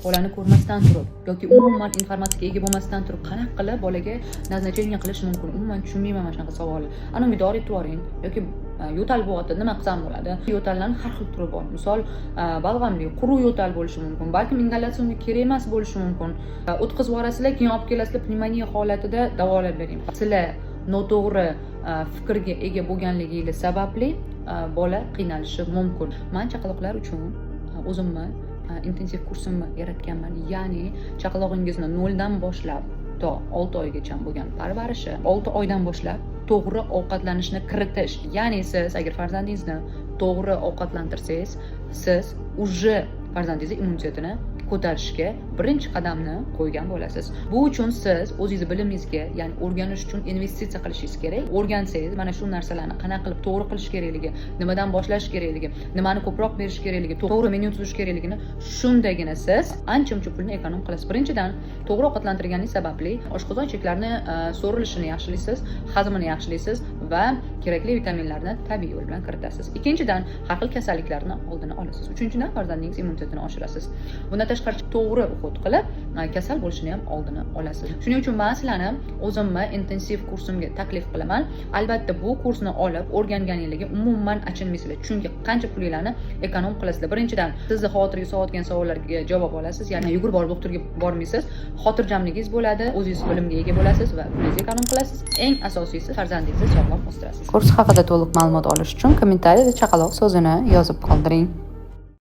bolani ko'rmasdan turib yoki umuman informatsiyaga ega bo'lmasdan turib qanaqa qilib bolaga назначение qilish mumkin? Umuman tushunmayman mana shunaqa savolni. Ana unga dori aytib yuboring yoki yo'tal bo'lyapti, nima qilsam bo'ladi? Yo'tallarning har xil turi bor. Misol, balg'amli, quruq yo'tal bo'lishi mumkin. Balkim ingalyatsiya kerak emas bo'lishi mumkin. O'tkazib yuborasizlar, keyin olib kelasizlar, pnevmoniya holatida davolab bering. Sizlar noto'g'ri fikrga ega bo'lganligingiz sababli bola qiynalishi mumkin. Men chaqaloqlar uchun o'zimni intensiv kursimni yaratganman. Ya'ni chaqalog'ingizni 0 dan boshlab to 6 oygacha bo'lgan parvarishi, 6 oydan boshlab to'g'ri ovqatlanishni kiritish. Ya'ni siz agar farzandingizni to'g'ri ovqatlantirsangiz, siz уже farzandingiz immunitetini ko'tarishga birinchi qadamni qo'ygan bo'lasiz. Bu uchun siz o'zingiz bilimingizga, ya'ni o'rganish uchun investitsiya qilishingiz kerak. O'rgansangiz, mana shu narsalarni qanaqa qilib to'g'ri qilish kerakligi, nimadan boshlash kerakligi, nimani ko'proq berish kerakligi, to'g'ri menyu tuzish kerakligini, shundagina siz ancha-muncha pulni ekonom qilasiz. Birinchidan, to'g'ri ovqatlantirganingiz sababli oshqozon-ichaklarni so'rilishini yaxshilaysiz, hazmini yaxshilaysiz va kerakli vitaminlarni tabiiy yo'l bilan kiritasiz. Ikkinchidan, har xil kasalliklarni oldini olasiz. Uchinchidan, farzandingiz immunitetini oshirasiz. Bundan tashqari to'g'ri o'qit qilib, kasal bo'lishini ham oldini olasiz. Shuning uchun men sizlarni o'zimni intensiv kursimga taklif qilaman. Albatta, bu kursni olib o'rganganingizga umuman achinmaysizlar. Chunki qancha pulinglarni ekonom qilasizlar. Birinchidan, sizni xavotirga solayotgan savollarga javob olasiz. Ya'ni yugurib borib doktorga bormaysiz. Xotirjamligingiz bo'ladi, o'zingiz bilimga ega bo'lasiz va pulingizni ekonom qilasiz. Eng asosiysi, farzandingizni sog'lom o'stirasiz. Kurs haqida to'liq ma'lumot olish uchun kommentariyada chaqaloq so'zini yozib qoldiring.